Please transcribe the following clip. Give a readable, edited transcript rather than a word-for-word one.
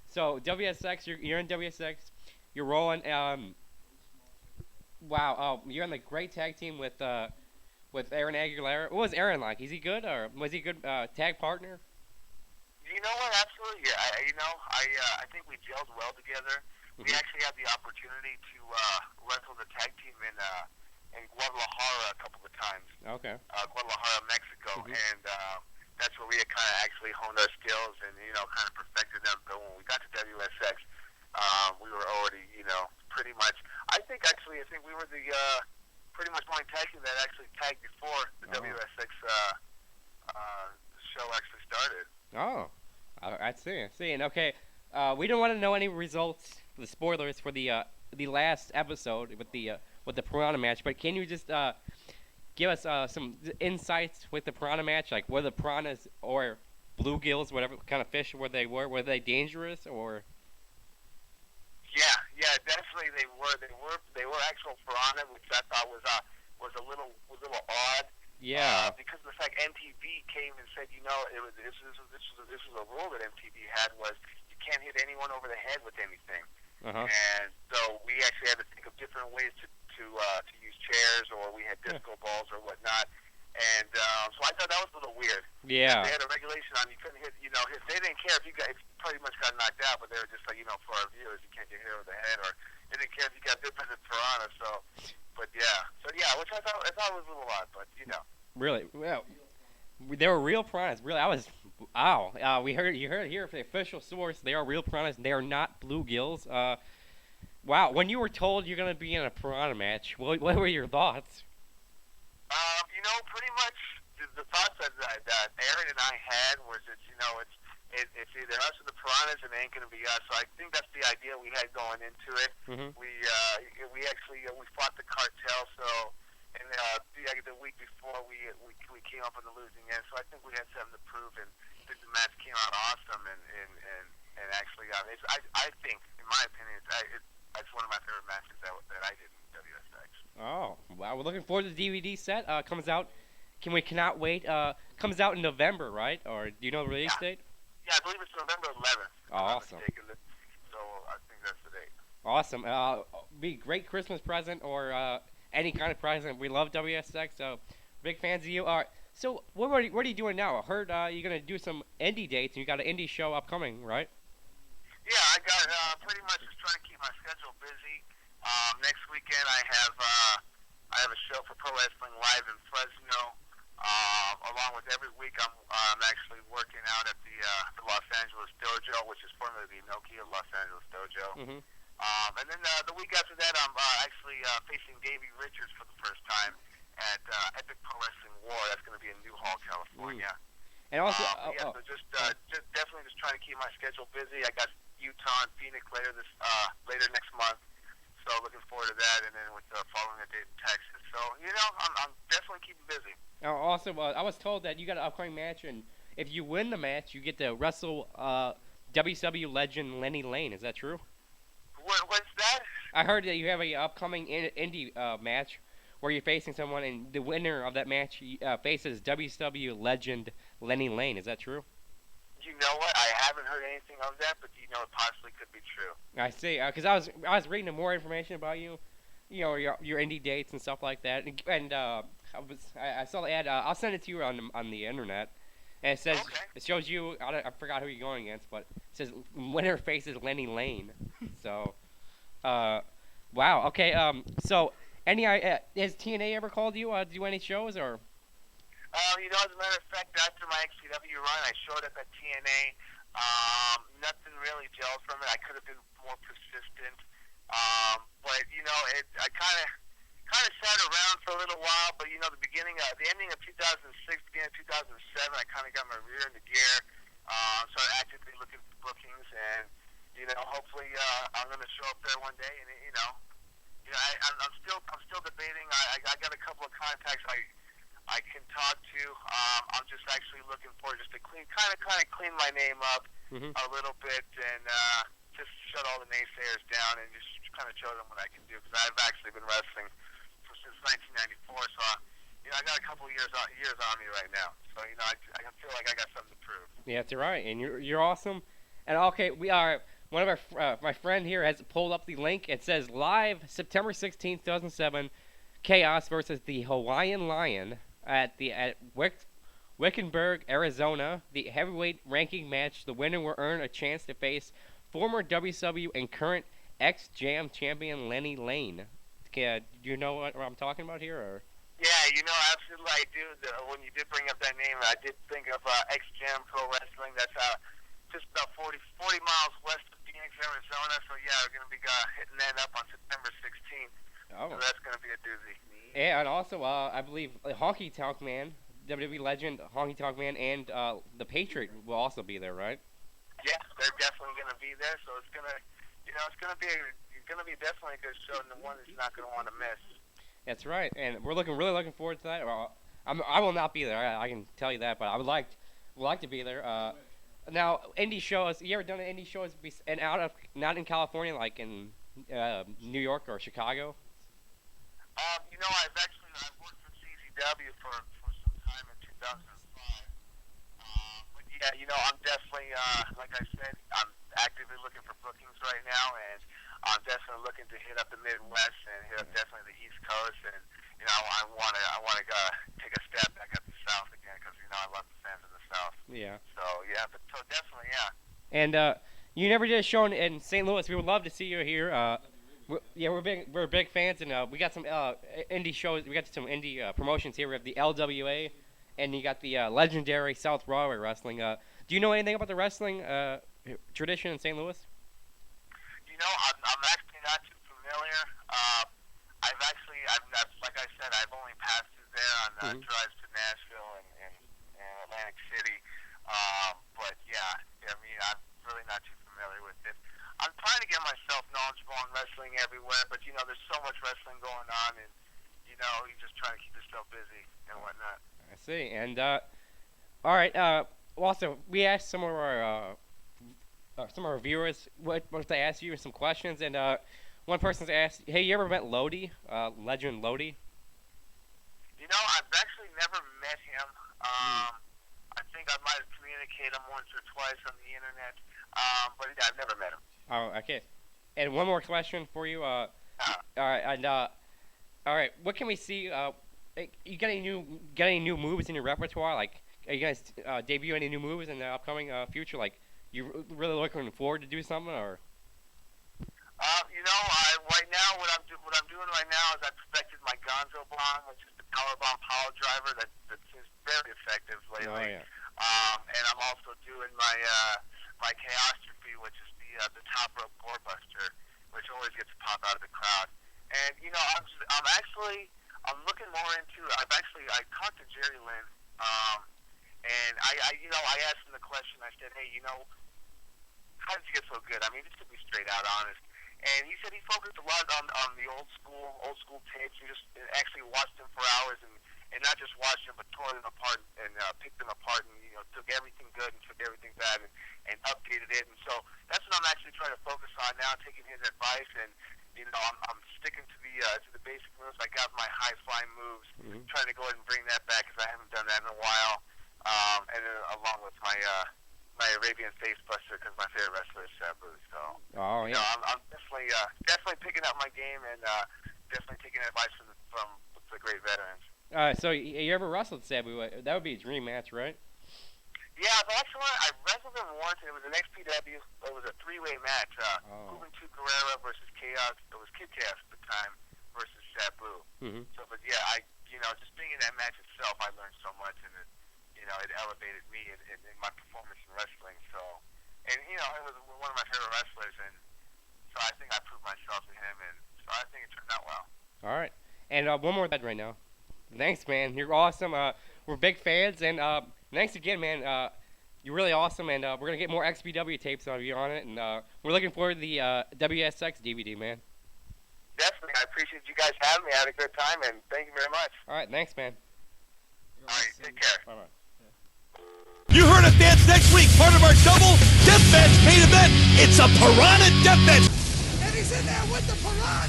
So WSX, you're in WSX. You're rolling. Wow. Oh, you're on the great tag team with Aaron Aguilera. What was Aaron like? Is he good or was he a good tag partner? You know what? Absolutely. Yeah. I think we gelled well together. We Hmm. actually had the opportunity to wrestle the tag team in Guadalajara a couple of times, Okay. Guadalajara, Mexico, Hmm. and that's where we had kind of actually honed our skills and kind of perfected them. But when we got to WSX, we were already pretty much. I think we were the pretty much only tag team that actually tagged before the Oh. WSX show actually started. Oh. I see. I see. And okay, we don't want to know any results, the spoilers for the last episode with the Piranha match. But can you just give us some insights with the Piranha match? Like, were the piranhas or bluegills, whatever kind of fish were they were they dangerous or? Yeah, yeah, definitely they were. They were actual piranha, which I thought was a little odd. Yeah. Because the fact MTV came and said, this was a rule that MTV had was you can't hit anyone over the head with anything, Uh huh. and so we actually had to think of different ways to use chairs, or we had Yeah. disco balls or whatnot. And so I thought that was a little weird because Yeah. they had a regulation on you couldn't hit. They didn't care if you pretty much got knocked out, but they were just like, for our viewers, you can't get hit over the head, or they didn't care if you got bit by the piranha. So yeah, which I thought was a little odd, but Really? Well, they were real piranhas. Really, I was. Wow. We heard you heard here from the official source. They are real piranhas. They are not bluegills. Wow. When you were told you're gonna be in a piranha match, what were your thoughts? pretty much the thoughts that Aaron and I had was that it's either us or the piranhas, and it ain't gonna be us. So I think that's the idea we had going into it. Hmm. We actually we fought the cartel, so and the week before we came up on the losing end. So I think we had something to prove, and I think the match came out awesome, and actually I think in my opinion it's one of my favorite matches that I did in WSX. Oh, wow. We're looking forward to the DVD set. Comes out. Can we cannot wait? Comes out in November, right? Or do you know the release Yeah, date? yeah, I believe it's November 11th, if I'm not Awesome. mistaken. So I think that's the date. Awesome. Be a great Christmas present or any kind of present. We love WSX, so big fans of you. All right. So what are you doing now? I heard you're gonna do some indie dates, and you got an indie show upcoming, right? Yeah, I got pretty much just trying to keep my schedule busy. Next weekend I have a show for Pro Wrestling Live in Fresno. Along with every week, I'm actually working out at the Los Angeles Dojo, which is formerly the Nokia Los Angeles Dojo. Mm-hmm. And then the week after that, I'm actually facing Davey Richards for the first time at Epic Pro Wrestling War. That's going to be in Newhall, Mm. California. And also, Yeah, so just definitely just trying to keep my schedule busy. I got Utah and Phoenix later next month, so looking forward to that. And then with following a date in Texas, so I'm definitely keeping busy. also, I was told that you got an upcoming match, and if you win the match, you get to wrestle WCW legend Lenny Lane. Is that true? What's that? I heard that you have a upcoming indie match where you're facing someone, and the winner of that match faces WCW legend Lenny Lane. Is that true? You know what? I haven't heard anything of that, but it possibly could be true. I see. Because I was reading more information about you, your indie dates and stuff like that, and I saw the ad. I'll send it to you on the internet. And Okay. it shows you. I forgot who you're going against, but it says winner faces Lenny Lane. So, uh, wow. Okay. So, has TNA ever called you to do any shows or? As a matter of fact, after my XCW run, I showed up at TNA. Nothing really gelled from it. I could have been more persistent. But I kind of sat around for a little while. But the ending of 2006, beginning of 2007, I kind of got my rear into gear. Started actively looking for bookings, and hopefully, I'm going to show up there one day. And I'm still debating. I got a couple of contacts I can talk to. I'm just actually looking for just to kind of clean my name up Hmm. a little bit, and just shut all the naysayers down and just kind of show them what I can do, because I've actually been wrestling since 1994. So I got a couple of years on me right now. So I feel like I got something to prove. Yeah, that's right. And you're awesome. And okay, one of my friend here has pulled up the link. It says live September 16th, 2007, Chaos versus the Hawaiian Lion at Wickenburg, Arizona. The heavyweight ranking match. The winner will earn a chance to face former WCW and current X-Jam champion Lenny Lane. Do you know what I'm talking about here? Or? Yeah, absolutely I do. When you did bring up that name, I did think of X-Jam Pro Wrestling. That's just about 40 miles west of Phoenix, Arizona. So, yeah, we're going to be hitting that up on September 16th. Oh. So that's going to be a doozy. Yeah, and also, I believe Honky Tonk Man, WWE legend Honky Tonk Man, and the Patriot will also be there, right? Yeah, they're definitely going to be there. So it's going to, it's going to be definitely a good show, and the one that you're not going to want to miss. That's right, and we're really looking forward to that. Well, I will not be there. I can tell you that, but I would like to be there. Now, indie shows. You ever done an indie shows and not in California, like in New York or Chicago? I've worked for CZW for some time in 2005. But yeah, I'm definitely, like I said, I'm actively looking for bookings right now, and I'm definitely looking to hit up the Midwest and hit up definitely the East Coast, and I want to take a step back at the South again because I love the fans of the South. Yeah. So yeah, so definitely yeah. And you never did a show in St. Louis. We would love to see you here. We're big fans, and we got some indie shows. We got some indie promotions here. We have the LWA, and you got the legendary South Broadway Wrestling. Do you know anything about the wrestling tradition in St. Louis? I'm actually not too familiar. Like I said, I've only passed through there on drives to Nashville and Atlantic City. But yeah, I'm really not too familiar with it. I'm trying to get myself knowledgeable on wrestling everywhere, but there's so much wrestling going on, and you're just trying to keep yourself busy and whatnot. I see. And all right. Also, we asked some of our viewers what they asked you some questions, and one person's asked, "Hey, you ever met Lodi, legend Lodi?" I've actually never met him. I think I might have communicated him once or twice on the internet, but yeah, I've never met him. Oh, okay. And one more question for you. All right, and all right, what can we see? You got any new moves in your repertoire? Like, are you guys debut any new moves in the upcoming future? Like, you really looking forward to do something, or? Right now, what I'm doing right now is I perfected my Gonzo bomb, which is the power bomb power driver that seems very effective lately. Oh, yeah. And I'm also doing my Chaostrophe, which is the top rope gore buster, which always gets a pop out of the crowd. And I'm looking more into. I talked to Jerry Lynn, and I asked him the question. I said, hey, how did you get so good? I mean, just to be straight out honest. And he said he focused a lot on the old school tapes. He just actually watched them for hours and not just watched them, but tore them apart and picked them apart and took everything good and took everything bad and updated it. And so that's what I'm actually trying to focus on now, taking his advice, and I'm sticking to the basic moves. I got my high flying moves, trying to go ahead and bring that back because I haven't done that in a while. And then along with my Arabian Face Buster because my favorite wrestler is Sabu. So, I'm definitely picking up my game and definitely taking advice from the great veterans. So you ever wrestled Sabu? That would be a dream match, right? Yeah, actually, I wrestled him once. It was an XPW. It was a three-way match. Juventud Guerrera versus Chaos. It was Kid Chaos at the time versus Sabu. Mm-hmm. So, but yeah, just being in that match itself, I learned so much, and it elevated me in my performance in wrestling. So, and it was one of my favorite wrestlers, and so I think I proved myself to him, and so I think it turned out well. All right, and one more right now. Thanks, man. You're awesome. We're big fans, and thanks again, man. You're really awesome, and we're gonna get more XPW tapes of you on it, and we're looking forward to the WSX DVD, man. Definitely, I appreciate you guys having me. I had a good time, and thank you very much. All right, thanks, man. All right, take care. Bye-bye. You heard it, fans. Next week, part of our double deathmatch main event. It's a Piranha Deathmatch. And he's in there with the Piranha.